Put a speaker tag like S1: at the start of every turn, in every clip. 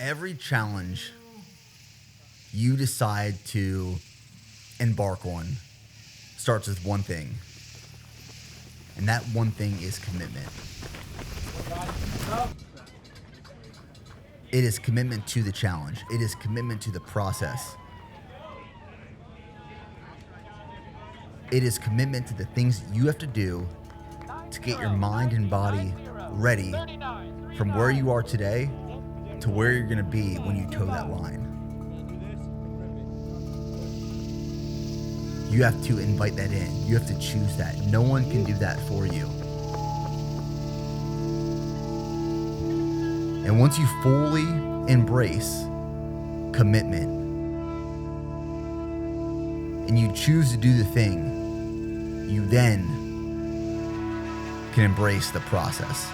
S1: Every challenge you decide to embark on starts with one thing. And that one thing is commitment. It is commitment to the challenge. It is commitment to the process. It is commitment to the things that you have to do to get your mind and body ready from where you are today to where you're going to be when you toe that line. You have to invite that in. You have to choose that. No one can do that for you. And once you fully embrace commitment and you choose to do the thing, you then can embrace the process.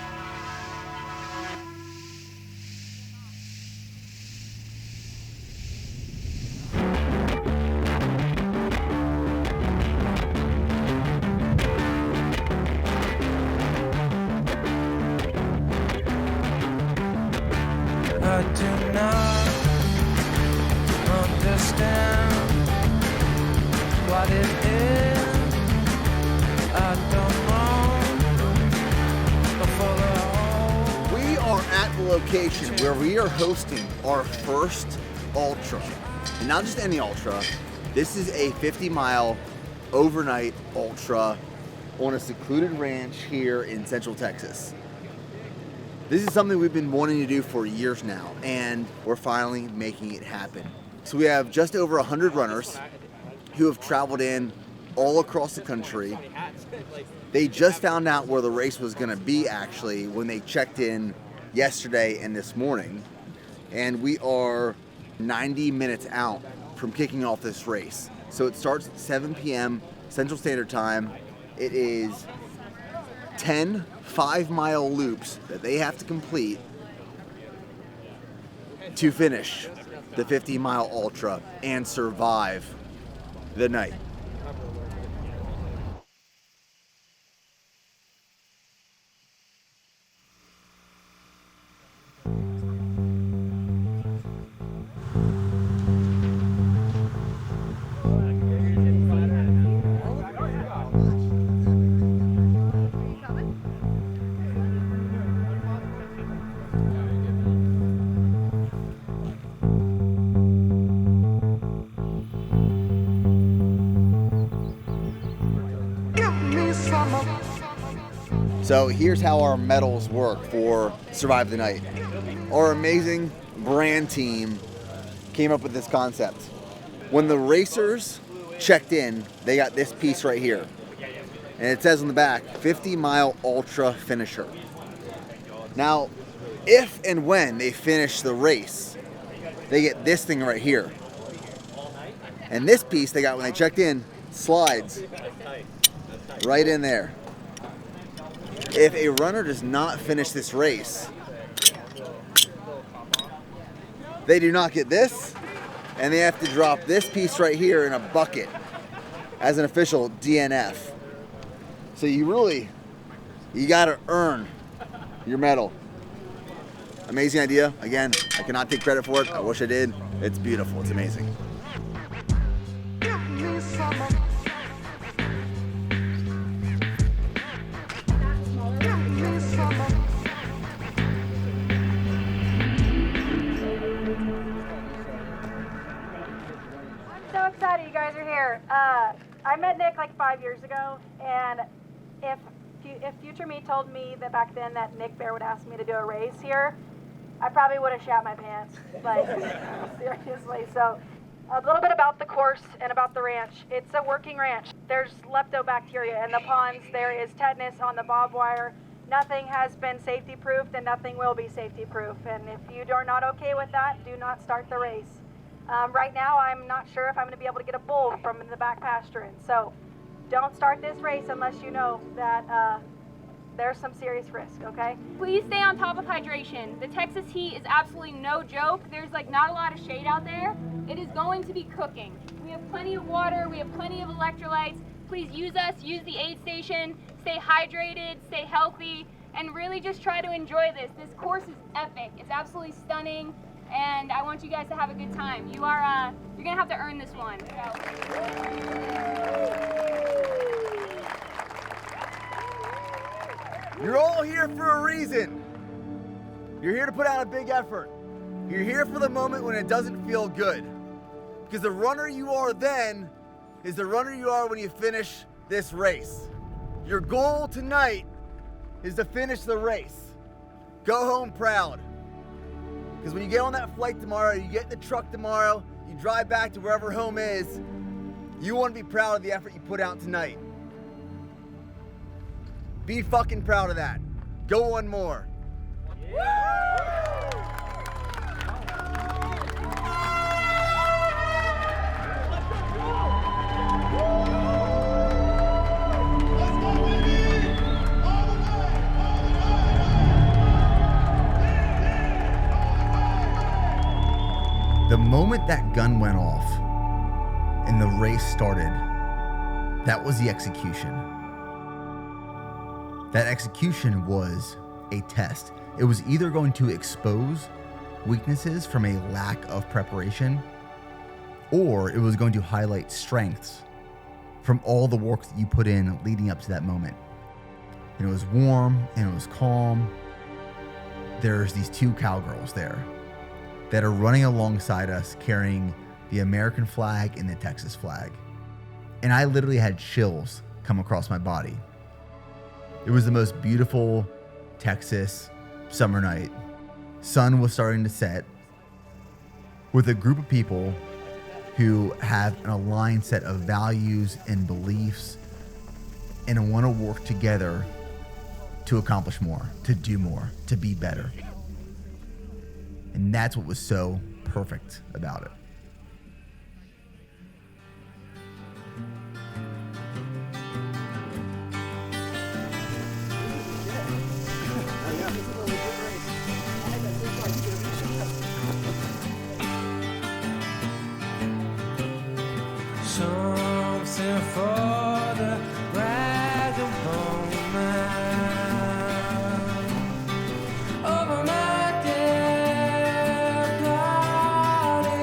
S2: I do not understand what it is. I don't know.
S1: We are at the location where we are hosting our first ultra. And not just any ultra. This is a 50-mile overnight ultra on a secluded ranch here in Central Texas. This is something we've been wanting to do for years now, and we're finally making it happen. So we have just over 100 runners who have traveled in all across the country. They just found out where the race was going to be actually when they checked in yesterday and this morning. And we are 90 minutes out from kicking off this race. So it starts at 7 p.m. Central Standard Time. It is 10 5-mile loops that they have to complete to finish the 50-mile ultra and survive the night. So here's how our medals work for Survive the Night. Our amazing brand team came up with this concept. When the racers checked in, they got this piece right here. And it says on the back, 50-mile ultra finisher. Now, if and when they finish the race, they get this thing right here. And this piece they got when they checked in slides right in there. If a runner does not finish this race, they do not get this, and they have to drop this piece right here in a bucket as an official DNF. So you gotta earn your medal. Amazing idea. Again, I cannot take credit for it. I wish I did. It's beautiful. It's amazing.
S3: So excited you guys are here. I met Nick like 5 years ago, and if future me told me that back then that Nick Bear would ask me to do a race here, I probably would have shat my pants, like seriously. So a little bit about the course and about the ranch. It's a working ranch. There's leptobacteria in the ponds. There is tetanus on the barbed wire. Nothing has been safety proofed and nothing will be safety proof. And if you are not okay with that, do not start the race. Right now, I'm not sure if I'm going to be able to get a bull from the back pasturing. So don't start this race unless you know that there's some serious risk, okay?
S4: Please stay on top of hydration. The Texas heat is absolutely no joke. There's like not a lot of shade out there. It is going to be cooking. We have plenty of water, we have plenty of electrolytes. Please use us, use the aid station, stay hydrated, stay healthy, and really just try to enjoy this. This course is epic. It's absolutely stunning. and I want you guys to have a good time. You're gonna have to earn this one.
S1: You're all here for a reason. You're here to put out a big effort. You're here for the moment when it doesn't feel good. Because the runner you are then is the runner you are when you finish this race. Your goal tonight is to finish the race. Go home proud. Because when you get on that flight tomorrow, you get in the truck tomorrow, you drive back to wherever home is, you want to be proud of the effort you put out tonight. Be fucking proud of that. Go one more. The moment that gun went off and the race started, that was the execution. That execution was a test. It was either going to expose weaknesses from a lack of preparation, or it was going to highlight strengths from all the work that you put in leading up to that moment. And it was warm and it was calm. There's these two cowgirls there that are running alongside us carrying the American flag and the Texas flag. And I literally had chills come across my body. It was the most beautiful Texas summer night. Sun was starting to set with a group of people who have an aligned set of values and beliefs and want to work together to accomplish more, to do more, to be better. And that's what was so perfect about it.
S2: Something for the vagabond man over my dead body.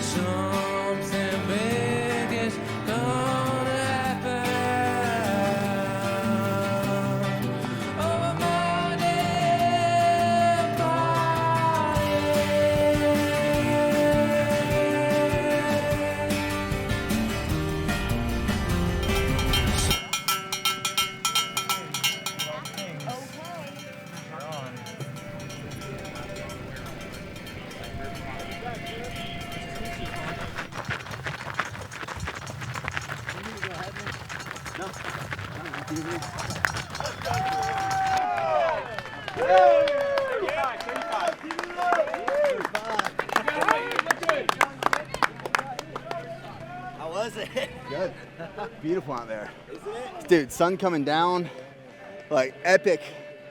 S2: Something big is gonna happen over my dead body.
S1: How was it? Good. Beautiful out there. Isn't it? Dude, sun coming down. Like, epic.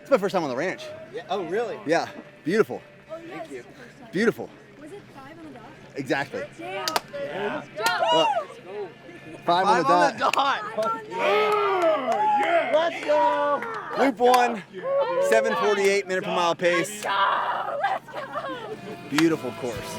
S1: It's my first time on the ranch.
S5: Yeah. Oh, really?
S1: Yeah. Beautiful.
S5: Thank you.
S1: Beautiful.
S3: Was it 5 on the dot?
S1: Exactly.
S3: Damn.
S1: Look. 5 on the dot.
S5: Let's go.
S1: Loop 1. 7:48 minute per mile pace. Beautiful course.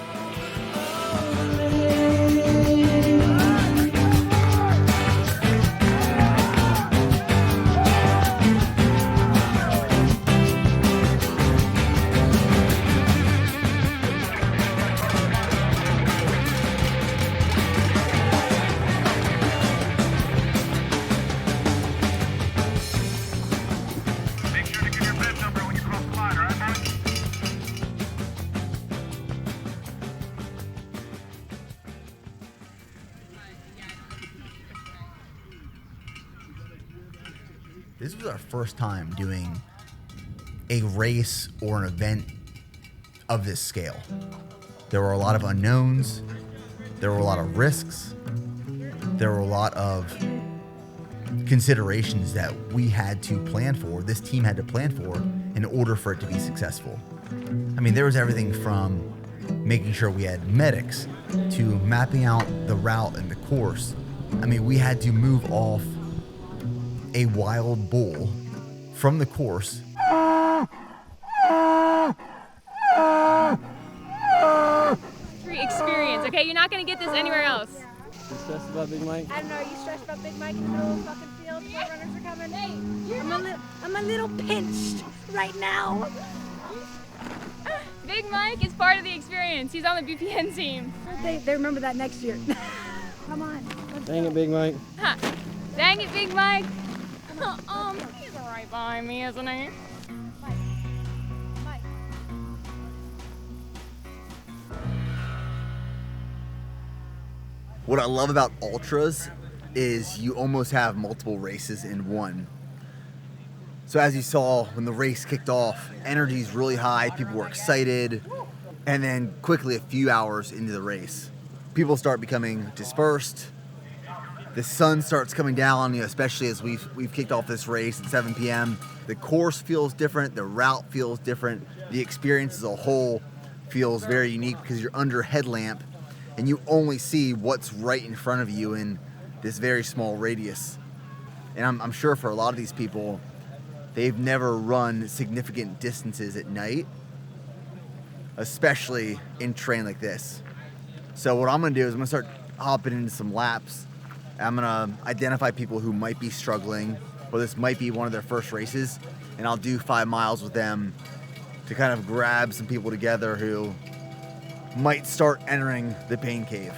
S6: Make sure to give your bib number when you cross the line, all right, boys?
S1: This was our first time doing a race or an event of this scale. There were a lot of unknowns. There were a lot of risks. There were a lot of considerations that we had to plan for, this team had to plan for in order for it to be successful. I mean, there was everything from making sure we had medics to mapping out the route and the course. I mean, we had to move off a wild bull from the course
S4: You're not gonna get this anywhere else.
S5: You stressed about Big Mike?
S3: I don't know, are you stressed about Big Mike in the middle of the fucking field where runners are coming? I'm a little pinched right now.
S4: Big Mike is part of the experience. He's on the BPN team.
S3: They remember that next year. Come on.
S5: Dang it, Big Mike.
S4: Huh. Dang it, Big Mike. He's right behind me, isn't he?
S3: Mike.
S1: What I love about ultras is you almost have multiple races in one. So as you saw when the race kicked off, energy's really high, people were excited, and then quickly a few hours into the race, people start becoming dispersed. The sun starts coming down, especially as we've kicked off this race at 7 p.m. The course feels different, the route feels different, the experience as a whole feels very unique because you're under a headlamp and you only see what's right in front of you in this very small radius. And I'm sure for a lot of these people, they've never run significant distances at night, especially in terrain like this. So what I'm gonna do is I'm gonna start hopping into some laps. I'm gonna identify people who might be struggling, or this might be one of their first races, and I'll do 5 miles with them to kind of grab some people together who might start entering the pain cave.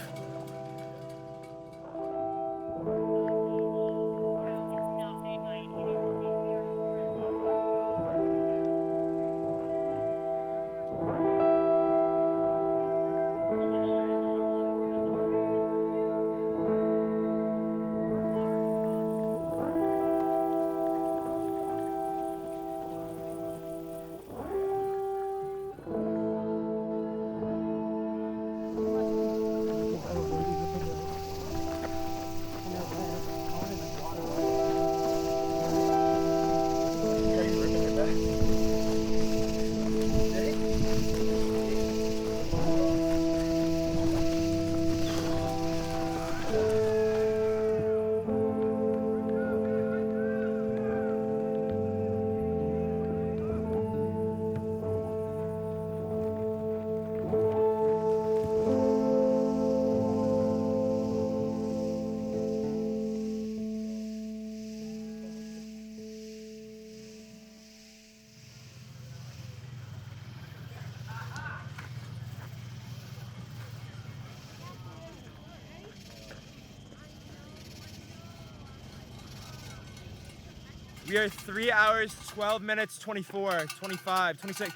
S7: We are 3 hours, 12 minutes, 24, 25, 26.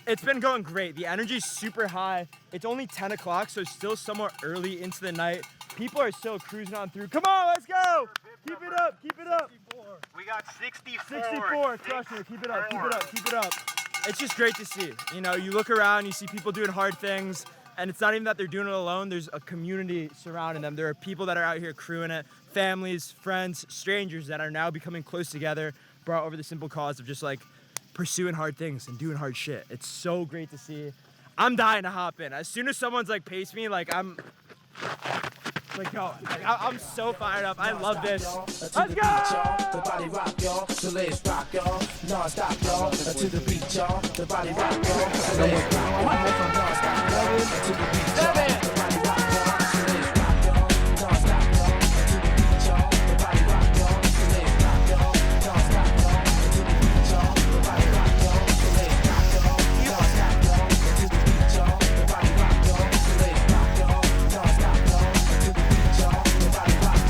S7: It's been going great. The energy's super high. It's only 10 o'clock, so it's still somewhat early into the night. People are still cruising on through. Come on, let's go! Keep it up, keep it up.
S6: We got 64.
S7: 64, crushing it. Keep it up, keep it up, keep it up. It's just great to see. You know, you look around, you see people doing hard things, and it's not even that they're doing it alone. There's a community surrounding them. There are people that are out here crewing it, families, friends, strangers that are now becoming close together, brought over the simple cause of just like pursuing hard things and doing hard shit. It's so great to see. I'm dying to hop in. As soon as someone's like pace me, like I'm like going. Like, I'm so fired up. I love this. Let's go!
S2: The body rock, y'all. So let's rock, y'all. Non-stop, y'all. To the beat, y'all. The body rock, y'all. So let's rock, y'all. Non-stop, y'all. To the beat, y'all. The body rock, y'all. So let's rock, y'all. Non-stop, y'all. To the beat, y'all. The body rock, y'all. So let's rock, y'all. Non-stop, y'all. To the beat, y'all. The body rock, y'all. So let's rock, y'all. Non-stop, y'all. To the beat, y'all. The body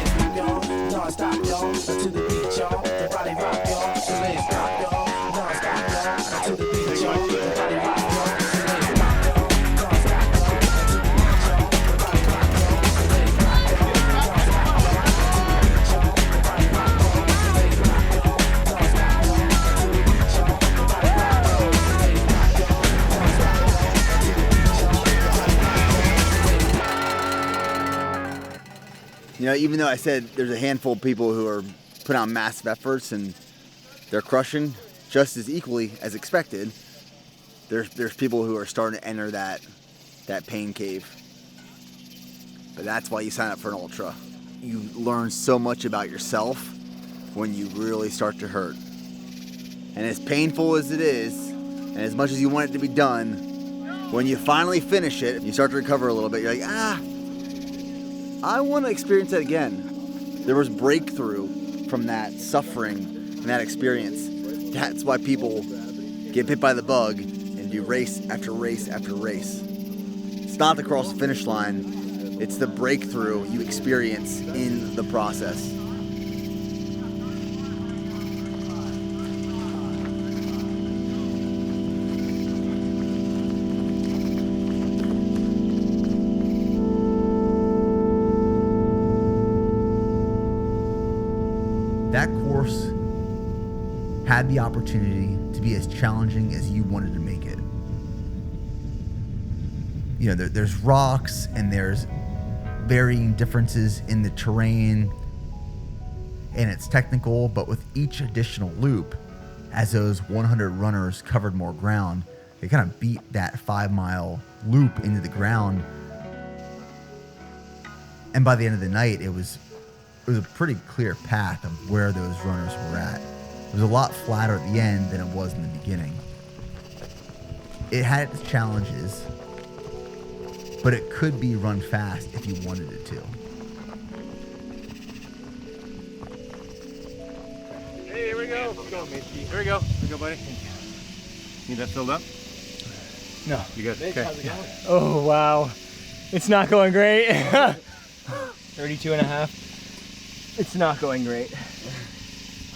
S2: rock, y'all. So let's rock, y'all. Non-stop, y'all. To the beat, y'all. The body rock, y'all. So let's rock, y'all. Non-stop, y'all. To the beat, y'all. The body rock, y'all. So let's rock, y'all. Non-stop, y'all. To the beat, y'all. The body rock, y'all.
S1: You know, even though I said there's a handful of people who are putting out massive efforts and they're crushing just as equally as expected, there's people who are starting to enter that pain cave. But that's why you sign up for an ultra. You learn so much about yourself when you really start to hurt. And as painful as it is, and as much as you want it to be done, When you finally finish it, you start to recover a little bit. You're like, I want to experience that again. There was breakthrough from that suffering and that experience. That's why people get bit by the bug and do race after race after race. It's not the cross the finish line, it's the breakthrough you experience in the process. That course had the opportunity to be as challenging as you wanted to make it. You know, there's rocks and there's varying differences in the terrain, and it's technical, but with each additional loop, as those 100 runners covered more ground, they kind of beat that 5-mile loop into the ground. And by the end of the night, it was a pretty clear path of where those runners were at. It was a lot flatter at the end than it was in the beginning. It had its challenges, but it could be run fast if you wanted it to.
S6: Hey, here we go. Here we go. Here we go, buddy. Need that filled up?
S7: No.
S6: You good? Okay.
S7: Oh, wow. It's not going great. 32 and a half. It's not going great.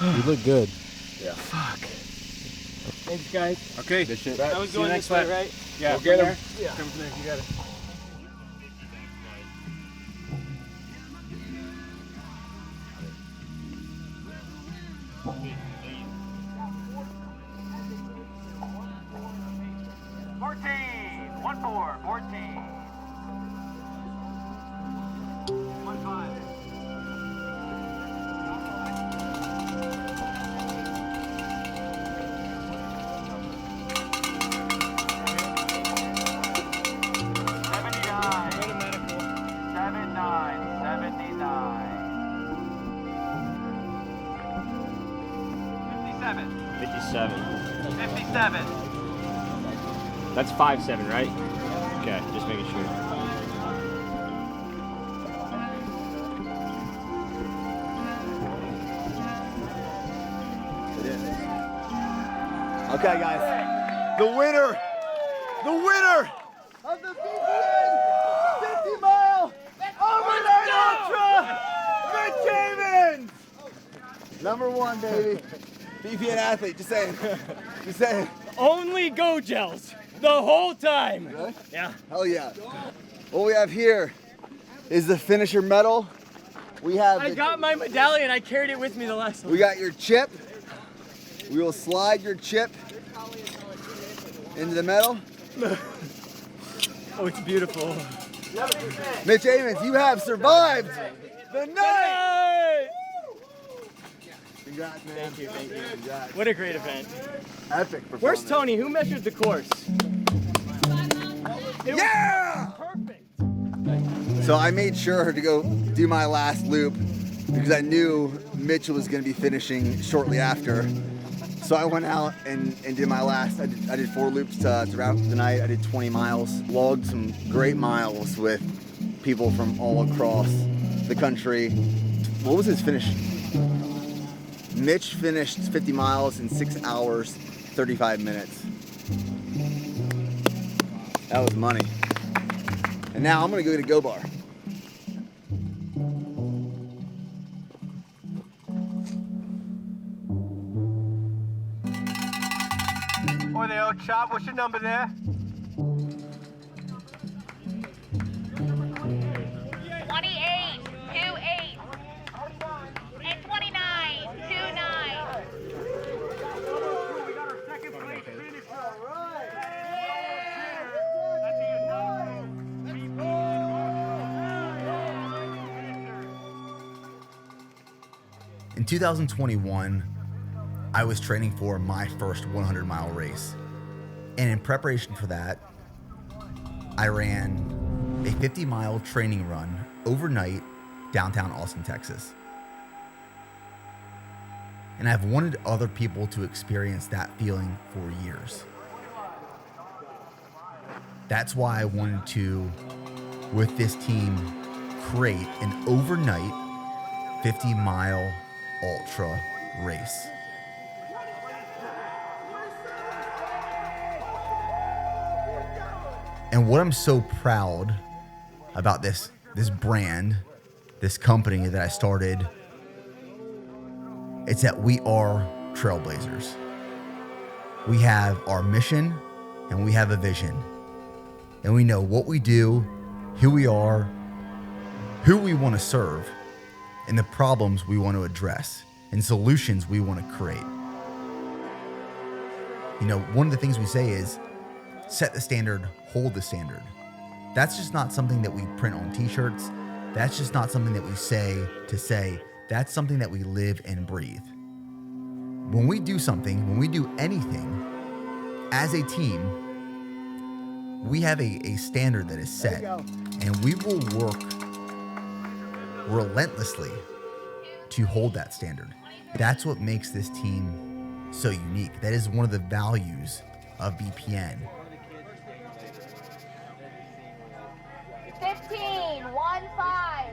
S5: You look good.
S6: Yeah.
S7: Fuck. Thanks, guys.
S6: Okay.
S5: Good shit.
S7: I was going this way, right?
S6: Yeah.
S5: We'll get
S6: from
S5: him.
S6: there?
S7: Yeah.
S6: Come from there. You got it. One four, 14. 1-5.
S8: That's 5-7, right? Okay, just making sure.
S1: Okay, guys. The winner of the VPN 50-mile overnight ultra, Mitch Havens! Number one, baby. VPN athlete, just saying. Just saying.
S7: Only Go Gels the whole time.
S1: Really?
S7: Yeah.
S1: Hell yeah. What we have here is the finisher medal. We have
S7: I got my medallion. I carried it with me the last time.
S1: we got your chip. We will slide your chip into the medal.
S7: Oh, it's beautiful.
S1: Mitch Havens, you have survived the night. Congrats, man.
S7: Thank you, thank you.
S1: Congrats.
S7: What a great event.
S1: Epic performance.
S7: Where's Tony? Who measured the course?
S1: Yeah!
S7: Perfect.
S1: So I made sure to go do my last loop because I knew Mitchell was going to be finishing shortly after. So I went out and did my last. I did 4 loops throughout the night. I did 20 miles. Logged some great miles with people from all across the country. What was his finish? Mitch finished 50 miles in 6 hours, 35 minutes. That was money. And now I'm gonna go get a Go Bar.
S6: Boy, there, old chop. What's your number there?
S4: 28, 28, and 29, 29.
S6: We got our second place finish. All right.
S1: In 2021, I was training for my first 100-mile race. And in preparation for that, I ran a 50-mile training run overnight downtown Austin, Texas. And I've wanted other people to experience that feeling for years. That's why I wanted to, with this team, create an overnight 50-mile ultra race. And what I'm so proud about this brand, this company that I started, it's that we are trailblazers. We have our mission and we have a vision. And we know what we do, who we are, who we want to serve, and the problems we want to address and solutions we want to create. You know, one of the things we say is set the standard, hold the standard. That's just not something that we print on t-shirts. That's just not something that we say to say. That's something that we live and breathe. When we do something, when we do anything, as a team, we have a standard that is set, and we will work relentlessly to hold that standard. That's what makes this team so unique. That is one of the values of BPN.
S4: 15, 1-5.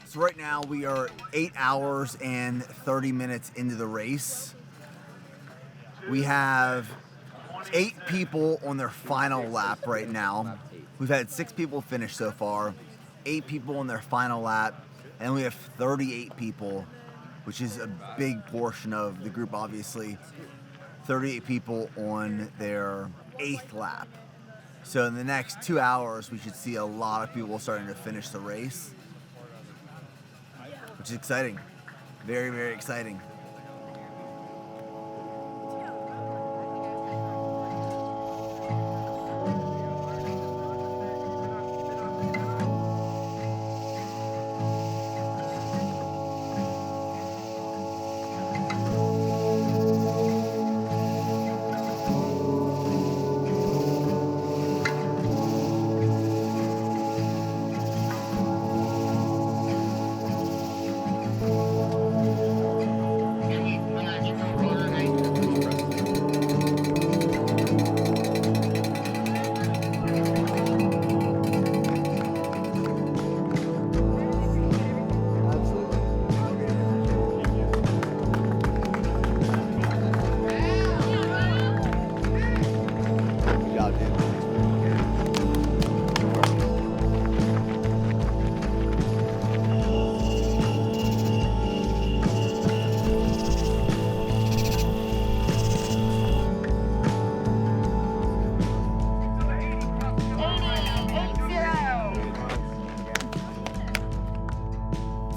S1: So right now we are 8 hours and 30 minutes into the race. We have 8 people on their final lap right now. We've had 6 people finish so far, 8 people on their final lap, and we have 38 people, which is a big portion of the group, obviously. 38 people on their 8th lap. So in the next 2 hours, we should see a lot of people starting to finish the race, which is exciting. Very, very exciting.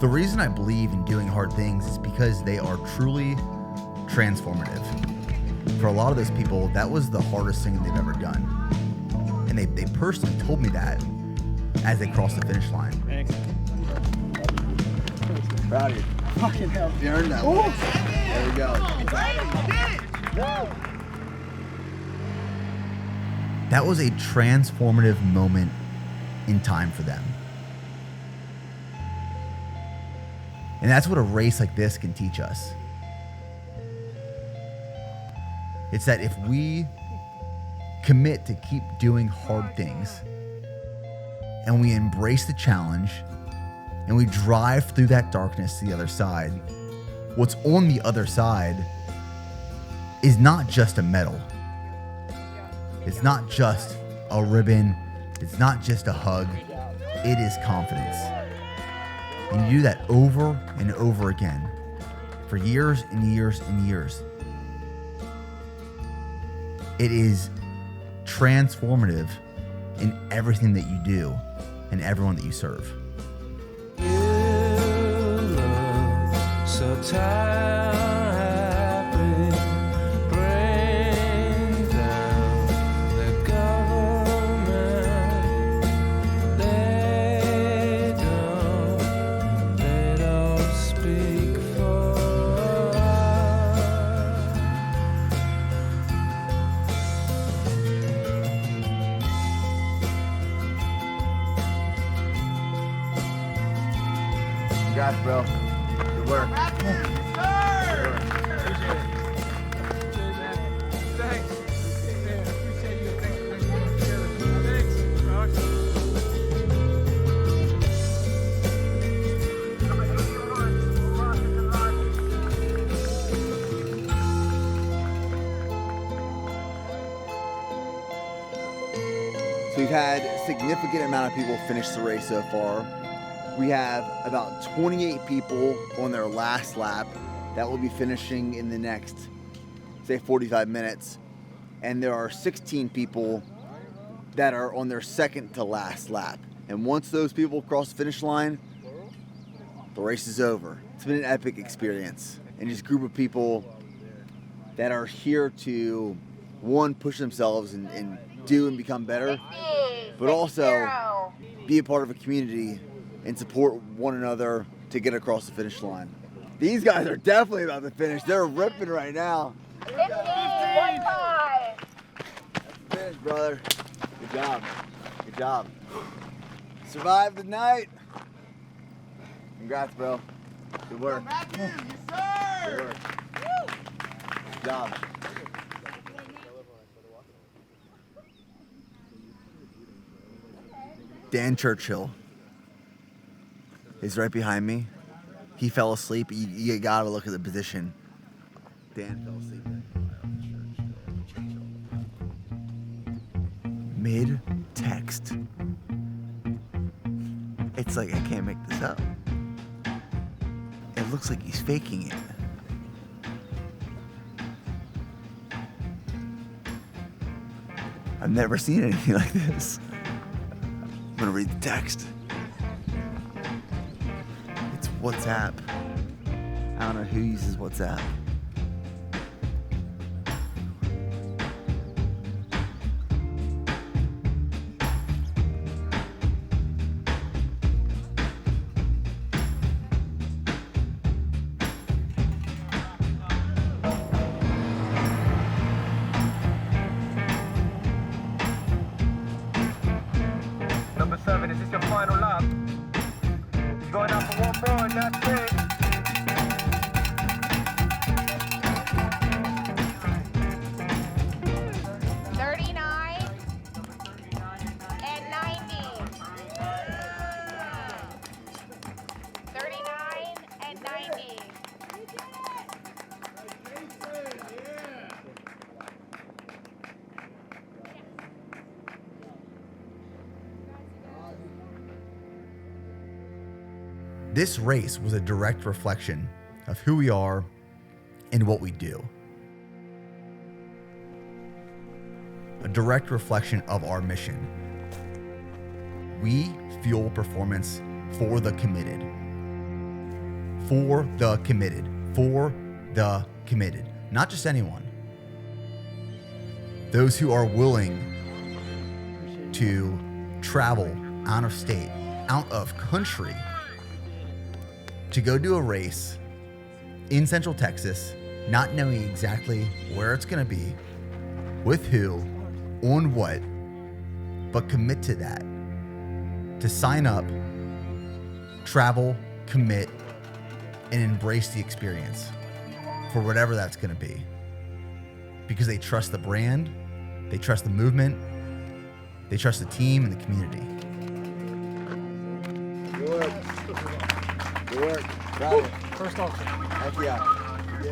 S1: The reason I believe in doing hard things is because they are truly transformative. For a lot of those people, that was the hardest thing they've ever done. And they personally told me that as they crossed the finish line.
S6: Thanks.
S1: Proud of you.
S2: Fucking hell.
S1: You earned that one. There we go. That was a transformative moment in time for them. And that's what a race like this can teach us. It's that if we commit to keep doing hard things and we embrace the challenge and we drive through that darkness to the other side, what's on the other side is not just a medal. It's not just a ribbon. It's not just a hug. It is confidence. And you do that over and over again for years and years and years. It is transformative in everything that you do and everyone that you serve.
S2: So happy, bring down the government. They don't speak for us.
S1: Congrats, bro. Good work. So we've had a significant amount of people finish the race so far. We have about 28 people on their last lap that will be finishing in the next, say, 45 minutes. And there are 16 people that are on their second to last lap. And once those people cross the finish line, the race is over. It's been an epic experience. And just a group of people that are here to, one, push themselves and do and become better, but also be a part of a community and support one another to get across the finish line. These guys are definitely about to finish. They're ripping right now.
S3: 15.5.
S1: Finish, brother. Good job. Good job. Survived the night. Congrats, bro. Good work. Good work. Good job. Dan Churchill is right behind me. He fell asleep. You gotta look at the position. Dan fell asleep. Mid-text. It's like, I can't make this up. It looks like he's faking it. I've never seen anything like this. I'm gonna read the text. It's WhatsApp. I don't know who uses WhatsApp.
S9: Number 7, is this your final lap? You're going out for one more and that's it.
S1: This race was a direct reflection of who we are and what we do. A direct reflection of our mission. We fuel performance for the committed. For the committed. For the committed. Not just anyone. Those who are willing to travel out of state, out of country, to go do a race in Central Texas, not knowing exactly where it's gonna be, with who, on what, but commit to that. To sign up, travel, commit, and embrace the experience for whatever that's gonna be. Because they trust the brand, they trust the movement, they trust the team and the community. Good work. Good work. Proud of it.
S6: First off.
S1: Heck yeah.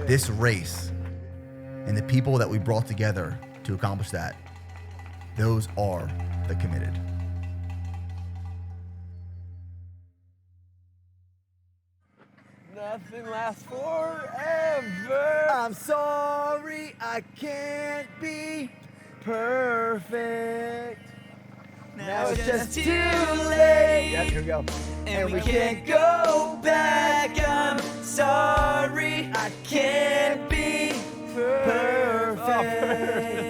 S1: This race and the people that we brought together to accomplish that, those are the committed.
S7: Nothing lasts forever.
S1: I'm sorry I can't be perfect.
S7: Now it's just too late.
S1: Yeah, here we go.
S7: And we can't go back. I'm sorry I can't be perfect.